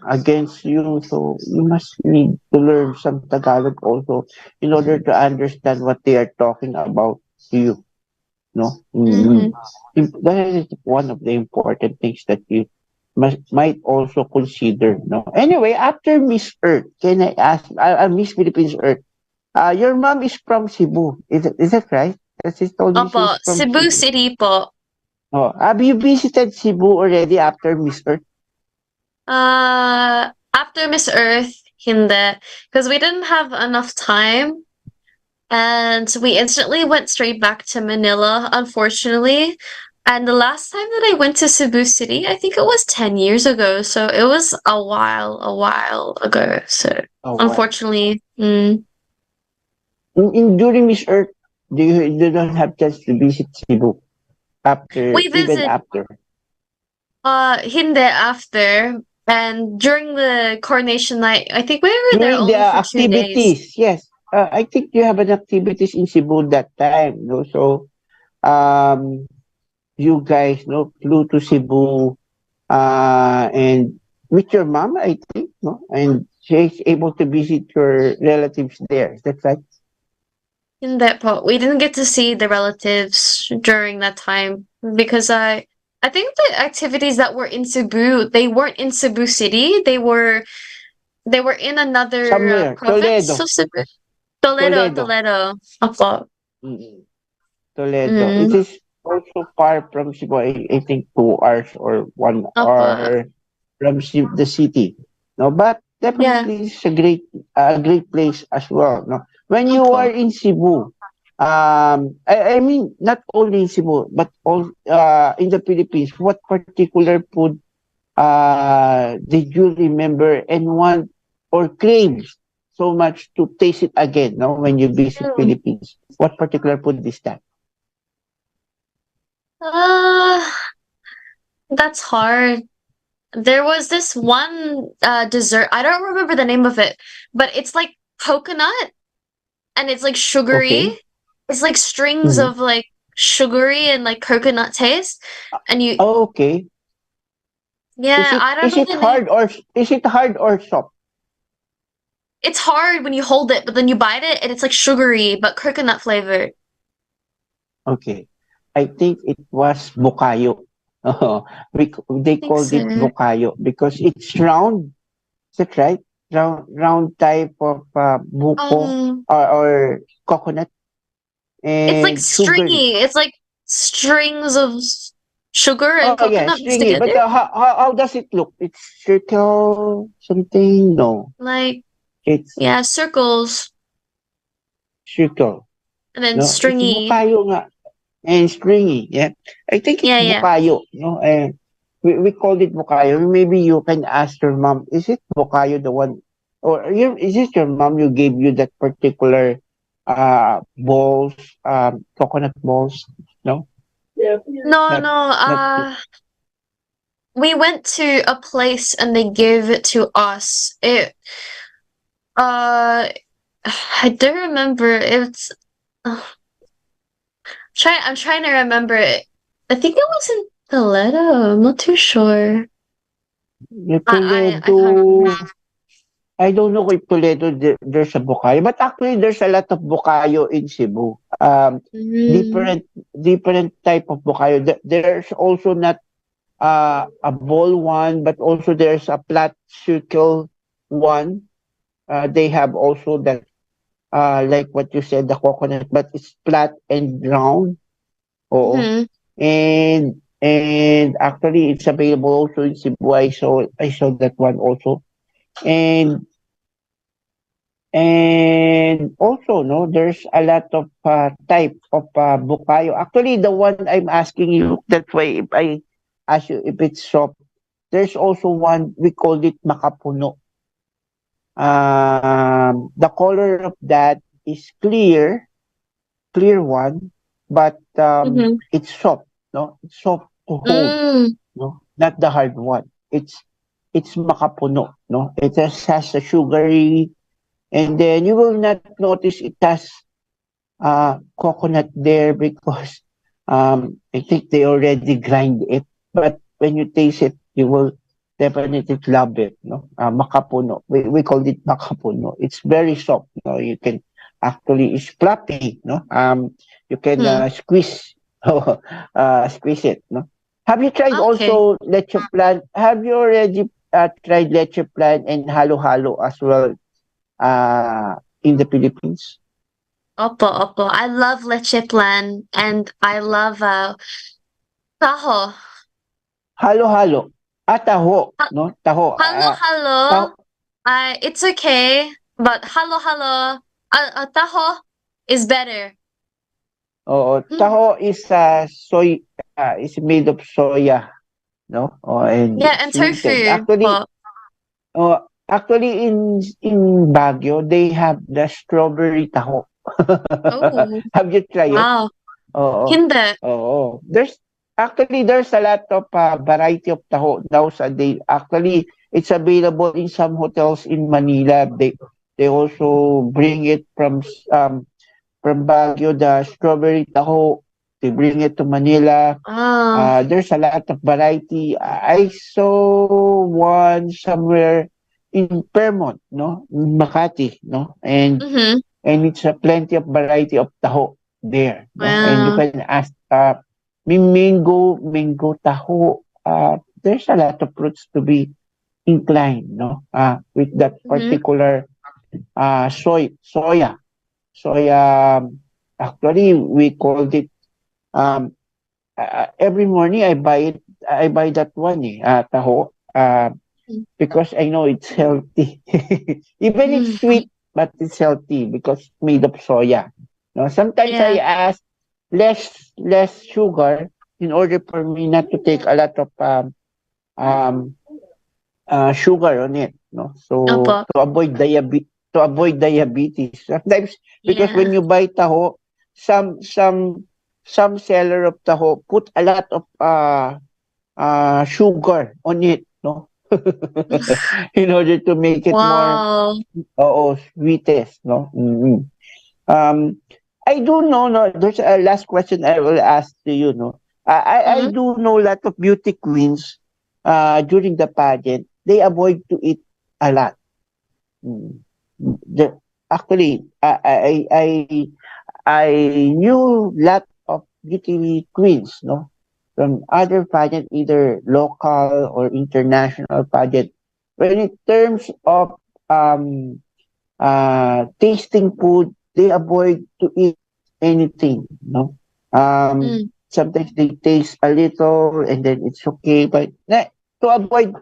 [SPEAKER 3] against you. So you must need to learn some Tagalog also in order to understand what they are talking about to you. No,
[SPEAKER 4] Mm-hmm.
[SPEAKER 3] that is one of the important things that you might also consider. No, anyway, after Miss Earth, can I ask? Miss Philippines Earth. Your mom is from Cebu. Is that right? That she told me she's
[SPEAKER 4] Opo,
[SPEAKER 3] from
[SPEAKER 4] Cebu
[SPEAKER 3] Cebu.
[SPEAKER 4] City po.
[SPEAKER 3] Oh, have you visited Cebu already after Miss Earth?
[SPEAKER 4] After Miss Earth, hindi. Because we didn't have enough time. And we instantly went straight back to Manila, unfortunately. And the last time that I went to Cebu City, I think it was 10 years ago. So it was a while ago. So
[SPEAKER 3] Oh, wow.
[SPEAKER 4] unfortunately,
[SPEAKER 3] During Miss Earth, you don't have chance to visit Cebu after
[SPEAKER 4] we
[SPEAKER 3] even
[SPEAKER 4] visit
[SPEAKER 3] after.
[SPEAKER 4] Hindi after. And during the coronation night, I think we were there
[SPEAKER 3] During the
[SPEAKER 4] only for 2 days.
[SPEAKER 3] activities, yes. I think you have an activities in Cebu that time, no? So, um, you guys, no, flew to Cebu, and with your mom, I think, no, and she's able to visit your relatives there. Is that right?
[SPEAKER 4] In that part, we didn't get to see the relatives during that time because I think the activities that were in Cebu, they weren't in Cebu City. They were in another
[SPEAKER 3] Somewhere,
[SPEAKER 4] province
[SPEAKER 3] Toledo,
[SPEAKER 4] of Cebu. Toledo,
[SPEAKER 3] Toledo,
[SPEAKER 4] Toledo. Opo.
[SPEAKER 3] mm Toledo. It
[SPEAKER 4] Mm.
[SPEAKER 3] is also far from Cebu. I think 2 hours or one
[SPEAKER 4] Opo.
[SPEAKER 3] hour from the city. No, but
[SPEAKER 4] Yeah.
[SPEAKER 3] definitely it's a great place as well. No, when you are
[SPEAKER 4] Opo.
[SPEAKER 3] in Cebu, I mean not only in Cebu but all in the Philippines. What particular food did you remember and want or crave so much to taste it again? No, when you visit
[SPEAKER 4] Mm.
[SPEAKER 3] Philippines, what particular food is that?
[SPEAKER 4] Uh, that's hard. There was this one dessert. I don't remember the name of it, but it's like coconut and it's like sugary.
[SPEAKER 3] Okay.
[SPEAKER 4] It's like strings
[SPEAKER 3] Mhm.
[SPEAKER 4] of like sugary and like coconut taste. And you,
[SPEAKER 3] Oh, okay. Is
[SPEAKER 4] yeah,
[SPEAKER 3] it
[SPEAKER 4] I don't
[SPEAKER 3] is
[SPEAKER 4] know
[SPEAKER 3] it
[SPEAKER 4] the name.
[SPEAKER 3] hard or soft?
[SPEAKER 4] It's hard when you hold it, but then you bite it and it's like sugary but coconut flavored.
[SPEAKER 3] Okay. I think it was bukayo. Oh,
[SPEAKER 4] I
[SPEAKER 3] they
[SPEAKER 4] think
[SPEAKER 3] called
[SPEAKER 4] so.
[SPEAKER 3] it bukayo because it's round. Is that right? Round type of buko
[SPEAKER 4] Um,
[SPEAKER 3] or coconut.
[SPEAKER 4] It's like
[SPEAKER 3] and sugary.
[SPEAKER 4] stringy. It's like strings of sugar and
[SPEAKER 3] Oh yeah,
[SPEAKER 4] coconut mixed
[SPEAKER 3] stringy. But
[SPEAKER 4] together.
[SPEAKER 3] how does it look? It's circle something? No,
[SPEAKER 4] Like,
[SPEAKER 3] it's
[SPEAKER 4] yeah, circles
[SPEAKER 3] circle.
[SPEAKER 4] and then
[SPEAKER 3] No, it's
[SPEAKER 4] stringy.
[SPEAKER 3] bukayo nga. And stringy. Yeah, I think it's
[SPEAKER 4] Yeah, yeah.
[SPEAKER 3] bukayo. No, and we called it bukayo. Maybe you can ask your mom. Is it bukayo the one, or is it your mom you gave you that particular balls, coconut balls? No,
[SPEAKER 4] No,
[SPEAKER 3] not
[SPEAKER 4] no.
[SPEAKER 3] not.
[SPEAKER 4] We went to a place and they gave it to us. Uh, I do remember. Uh, I'm trying to remember it. I think it was in Toledo. I'm not too sure. I can't
[SPEAKER 3] Toledo.
[SPEAKER 4] remember.
[SPEAKER 3] I don't know if Toledo there's a bukayo, but actually there's a lot of bukayo in Cebu.
[SPEAKER 4] Mm,
[SPEAKER 3] Different different type of bukayo. There's also not a ball one, but also there's a flat circle one. They have also that like what you said, the coconut, but it's flat and round. Oo.
[SPEAKER 4] mm-hmm.
[SPEAKER 3] And actually it's available also in Cebu. I saw that one also. And And also, no, there's a lot of type of bukayo. Actually, the one I'm asking you, that's why if I ask you if it's soft, there's also one, we called it makapuno. The color of that is clear one, but
[SPEAKER 4] Mm-hmm.
[SPEAKER 3] it's soft, no? It's soft to hold,
[SPEAKER 4] Mm.
[SPEAKER 3] no? Not the hard one. It's makapuno, no? Has a sugary, and then you will not notice it has coconut there because I think they already grind it. But when you taste it, you will definitely love it. No, makapuno. We call it makapuno. It's very soft. No, you can actually it's fluffy. No, you can
[SPEAKER 4] Hmm.
[SPEAKER 3] squeeze it. No, have you tried
[SPEAKER 4] Okay.
[SPEAKER 3] also leche plan? Have you already tried leche plan and halo halo as well in the Philippines?
[SPEAKER 4] Oppo, oppo. I love leche plan and I love taho.
[SPEAKER 3] Halo-halo. Taho,
[SPEAKER 4] Ha-
[SPEAKER 3] no? Taho.
[SPEAKER 4] Hello,
[SPEAKER 3] Taho,
[SPEAKER 4] hello. It's okay, but hello, hello. Taho is better.
[SPEAKER 3] oo.
[SPEAKER 4] Mm.
[SPEAKER 3] Taho is is made of soya, no? Oh, and
[SPEAKER 4] Yeah, and
[SPEAKER 3] sweetened.
[SPEAKER 4] tofu. But
[SPEAKER 3] Actually in Baguio, they have the strawberry taho.
[SPEAKER 4] oh,
[SPEAKER 3] Have you tried it?
[SPEAKER 4] wow.
[SPEAKER 3] Oo.
[SPEAKER 4] Hindi.
[SPEAKER 3] Oo. There's a lot of variety of taho nowadays. Actually, it's available in some hotels in Manila. They also bring it from Baguio, the strawberry taho. They bring it to Manila.
[SPEAKER 4] Oh.
[SPEAKER 3] There's a lot of variety. I saw one somewhere in Fairmont, no, in Makati, no,
[SPEAKER 4] Mm-hmm.
[SPEAKER 3] and it's a plenty of variety of taho there, no, and you
[SPEAKER 4] Wow.
[SPEAKER 3] can ask mango taho. There's a lot of fruits to be inclined, no, with that
[SPEAKER 4] Mm-hmm.
[SPEAKER 3] particular soya. Actually, we called it every morning I buy that one taho because I know it's healthy. Even it's
[SPEAKER 4] Mm-hmm.
[SPEAKER 3] sweet, but it's healthy because it's made of soya. No, sometimes I
[SPEAKER 4] Yeah.
[SPEAKER 3] ask less sugar in order for me not to take a lot of um, sugar on it. No, so
[SPEAKER 4] Opo.
[SPEAKER 3] to avoid diabetes. Sometimes because when
[SPEAKER 4] Yeah.
[SPEAKER 3] you buy taho, some some some seller of taho put a lot of sugar on it, no? In order to make it more
[SPEAKER 4] Wow.
[SPEAKER 3] sweetest, no? Um, I do know, no, there's a last question I will ask to you, no? I
[SPEAKER 4] Mm-hmm.
[SPEAKER 3] do know a lot of beauty queens during the pageant, they avoid to eat a lot. Mm. The, actually, I knew lot of beauty queens, no? From other pageant, either local or international pageant. When in terms of tasting food, they avoid to eat. anything, no?
[SPEAKER 4] Mm,
[SPEAKER 3] Sometimes they taste a little and then it's okay, but to avoid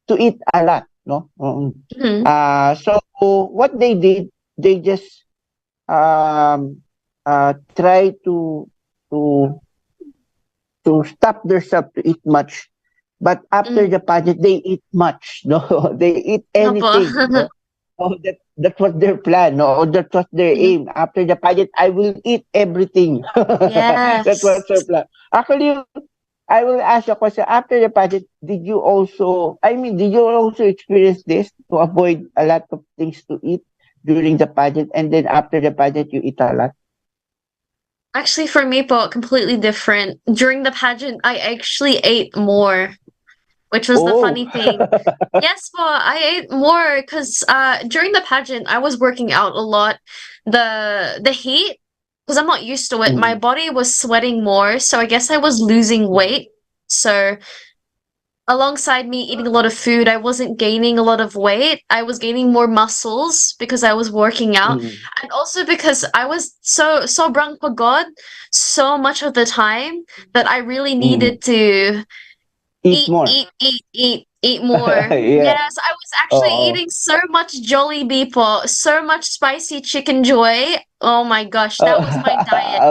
[SPEAKER 3] to eat a lot, no?
[SPEAKER 4] mm,
[SPEAKER 3] So what they did, they just try to to stop themselves to eat much. But after
[SPEAKER 4] mm.
[SPEAKER 3] the pageant, they eat much. No, they eat
[SPEAKER 4] Opo.
[SPEAKER 3] anything. No, oh, that was their plan. No, that was their
[SPEAKER 4] Mhm.
[SPEAKER 3] aim. After the pageant, I will eat everything. That was
[SPEAKER 4] Yes.
[SPEAKER 3] their plan. Actually, I will ask a question. After the pageant, did you also? I mean, did you also experience this to avoid a lot of things to eat during the pageant, and then after the pageant, you eat a lot?
[SPEAKER 4] Actually, for me po, completely different. During the pageant, I actually ate more, which was the
[SPEAKER 3] Oh.
[SPEAKER 4] funny thing. Yes, po, I ate more because during the pageant, I was working out a lot. The heat, because I'm not used to it, my
[SPEAKER 3] Mm,
[SPEAKER 4] body was sweating more, so I guess I was losing weight. So alongside me eating a lot of food, I wasn't gaining a lot of weight. I was gaining more muscles because I was working out.
[SPEAKER 3] mm,
[SPEAKER 4] And also because I was sobrang pagod so much of the time that I really
[SPEAKER 3] mm.
[SPEAKER 4] needed to
[SPEAKER 3] Eat
[SPEAKER 4] eat,
[SPEAKER 3] more.
[SPEAKER 4] eat, eat, eat, eat more.
[SPEAKER 3] Yeah.
[SPEAKER 4] Yes, I was actually
[SPEAKER 3] Oo.
[SPEAKER 4] eating so much Jollibee po, so much spicy chicken joy. Oh my gosh,
[SPEAKER 3] Oh,
[SPEAKER 4] that was my diet.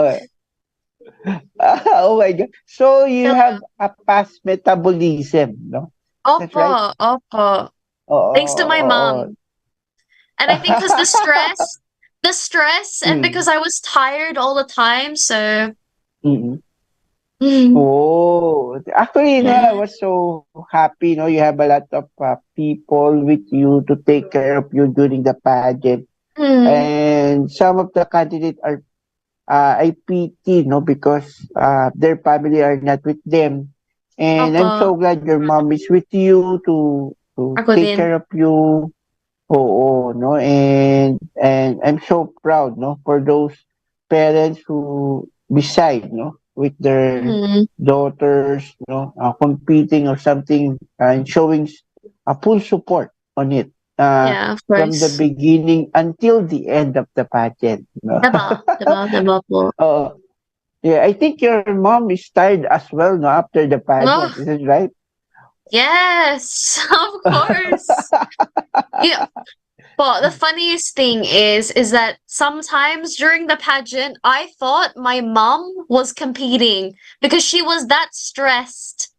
[SPEAKER 3] oh my God. So you
[SPEAKER 4] Yeah.
[SPEAKER 3] have a fast metabolism, no? That's
[SPEAKER 4] Opo,
[SPEAKER 3] right?
[SPEAKER 4] opo. Thanks to my
[SPEAKER 3] Oo.
[SPEAKER 4] mom. And I think because the stress, and
[SPEAKER 3] Mm,
[SPEAKER 4] because I was tired all the time, so
[SPEAKER 3] mm.
[SPEAKER 4] mm,
[SPEAKER 3] Oh, actually, no, I
[SPEAKER 4] yeah.
[SPEAKER 3] was so happy, no? You have a lot of people with you to take care of you during the pageant.
[SPEAKER 4] Mm,
[SPEAKER 3] And some of the candidates are I pity, no, because their family are not with them. And I'm
[SPEAKER 4] opo,
[SPEAKER 3] so glad your mom is with you to
[SPEAKER 4] ako
[SPEAKER 3] take
[SPEAKER 4] din.
[SPEAKER 3] care of you. Oo, no, and I'm so proud, no, for those parents who beside, no, with their
[SPEAKER 4] Mm,
[SPEAKER 3] daughters, competing or something and showing a full support on it. Uh,
[SPEAKER 4] yeah, of
[SPEAKER 3] from the
[SPEAKER 4] course.
[SPEAKER 3] beginning until the end of the pageant. No?
[SPEAKER 4] Diba? Diba? Diba po?
[SPEAKER 3] Oo. Yeah, I think your mom is tired as well, no, after the
[SPEAKER 4] Oh,
[SPEAKER 3] pageant. Is it right?
[SPEAKER 4] yes, of course. Yeah. But the funniest thing is that sometimes during the pageant, I thought my mom was competing because she was that stressed.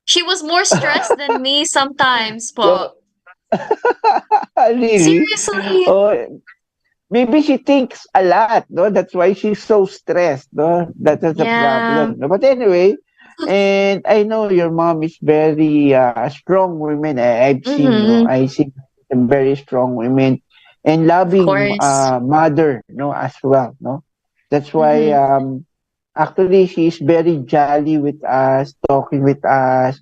[SPEAKER 4] She was more stressed than me sometimes, po.
[SPEAKER 3] So, really?
[SPEAKER 4] Seriously.
[SPEAKER 3] Oh, maybe she thinks a lot, no? That's why she's so stressed, no? That is the
[SPEAKER 4] Yeah.
[SPEAKER 3] problem. No? But anyway, and I know your mom is very strong woman. I've seen, no?
[SPEAKER 4] Mm-hmm.
[SPEAKER 3] I see some very strong women and
[SPEAKER 4] Of
[SPEAKER 3] loving
[SPEAKER 4] course.
[SPEAKER 3] mother, no, as well, no? That's why
[SPEAKER 4] Mm-hmm.
[SPEAKER 3] actually she's very jolly with us, talking with us,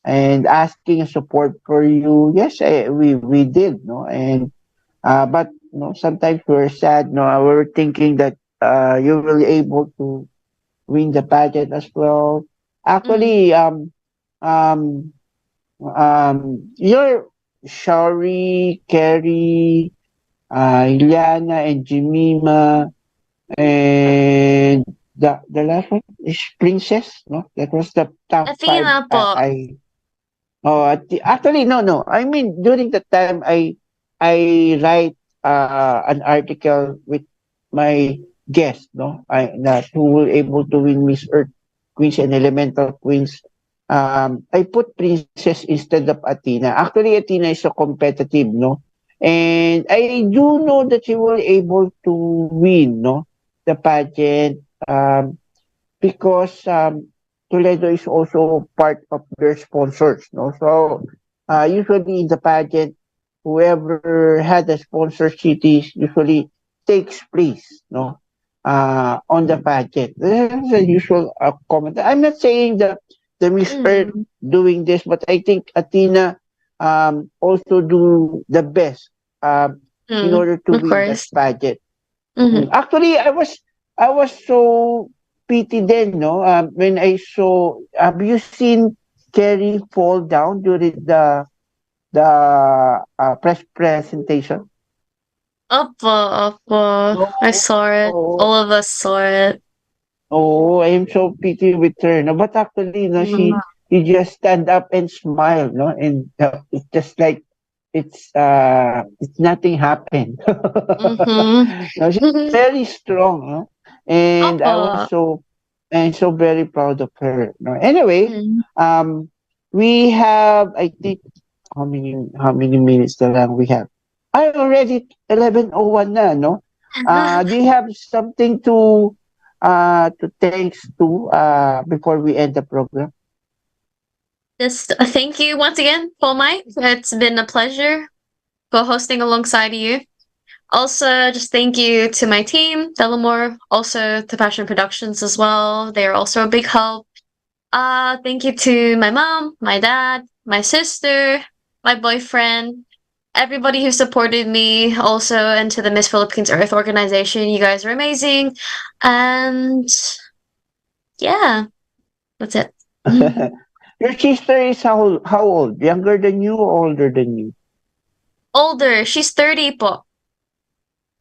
[SPEAKER 3] and asking support for you. Yes, we did, no? And but sometimes we're sad. No, we're thinking that you will be able to win the pageant as well.
[SPEAKER 4] Mm.
[SPEAKER 3] Actually, you're Shari, Carrie, Ileana, and Jemima, and the last one is Princess. No, that was the top five.
[SPEAKER 4] Athena po.
[SPEAKER 3] Actually no. I mean during the time I write an article with my guest, no, I that who will able to win Miss Earth Queens and Elemental Queens. I put Princess instead of Athena. Actually, Athena is so competitive, no, and I do know that she will able to win, no, the pageant. Because Toledo is also part of their sponsors, no? So usually in the pageant, whoever had the sponsor cities usually takes place, no? On the pageant. This is a usual comment. I'm not saying that the Miss Earth
[SPEAKER 4] Mm.
[SPEAKER 3] doing this, but I think Athena also do the best in
[SPEAKER 4] Mm.
[SPEAKER 3] order to
[SPEAKER 4] Of
[SPEAKER 3] win that
[SPEAKER 4] course.
[SPEAKER 3] pageant.
[SPEAKER 4] Mm-hmm.
[SPEAKER 3] Actually, I was so pity then, no? When I saw, have you seen Kerry fall down during the press presentation?
[SPEAKER 4] Opo. I
[SPEAKER 3] No.
[SPEAKER 4] saw it.
[SPEAKER 3] Oo.
[SPEAKER 4] All of us saw it.
[SPEAKER 3] Oh, I am so pity with her. No, but actually, no,
[SPEAKER 4] Mm.
[SPEAKER 3] she just stand up and smile, no, and it's just like it's nothing happened.
[SPEAKER 4] Mm-hmm.
[SPEAKER 3] No, she's very strong, no, and
[SPEAKER 4] Opo.
[SPEAKER 3] I'm so very proud of her. No, anyway,
[SPEAKER 4] Mm.
[SPEAKER 3] um, we have I think how many minutes na lang we have? I already 11:01 na, no? Do you have something to thanks to before we end the program?
[SPEAKER 4] Just thank you once again, Paul Mike. It's been a pleasure co-hosting alongside you. Also, just thank you to my team, Delamore, also to Passion Productions as well. They are also a big help. Thank you to my mom, my dad, my sister, my boyfriend, everybody who supported me, also, and to the Miss Philippines Earth organization. You guys are amazing. And yeah, that's it.
[SPEAKER 3] Your sister is how old? Younger than you or older than you?
[SPEAKER 4] Older. She's 30 po.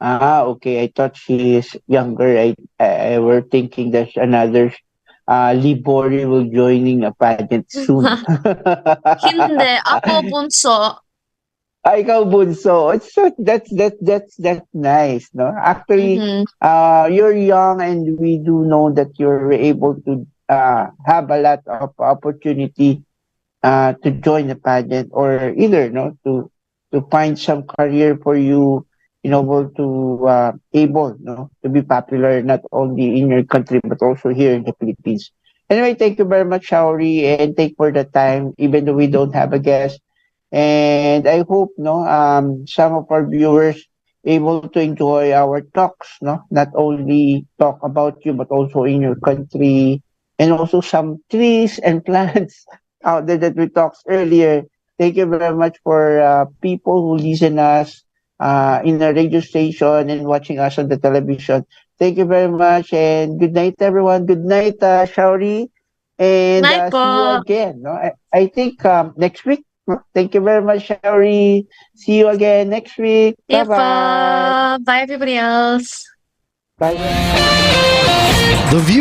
[SPEAKER 3] Okay. I thought she is younger. I were thinking there's another Libori will joining a pageant soon.
[SPEAKER 4] Hindi. Ako bunso.
[SPEAKER 3] Ikaw bunso. It's so that's nice, no? Actually,
[SPEAKER 4] Mm-hmm.
[SPEAKER 3] you're young and we do know that you're able to have a lot of opportunity to join a pageant or either no to find some career for you in order to able no to be popular not only in your country but also here in the Philippines. Anyway, thank you very much, Shaori, and thank for the time, even though we don't have a guest. And I hope no some of our viewers able to enjoy our talks, no, not only talk about you but also in your country and also some trees and plants out there that we talked earlier. Thank you very much for people who listen us in the radio station and watching us on the television. Thank you very much and good night, everyone. Good night, Shaori, and
[SPEAKER 4] Night
[SPEAKER 3] see you
[SPEAKER 4] po.
[SPEAKER 3] again. No, I think next week. No? Thank you very much, Shaori. See you again next week. Bye
[SPEAKER 4] Yeah po.
[SPEAKER 3] bye.
[SPEAKER 4] Bye everybody else.
[SPEAKER 3] Bye.
[SPEAKER 5] The view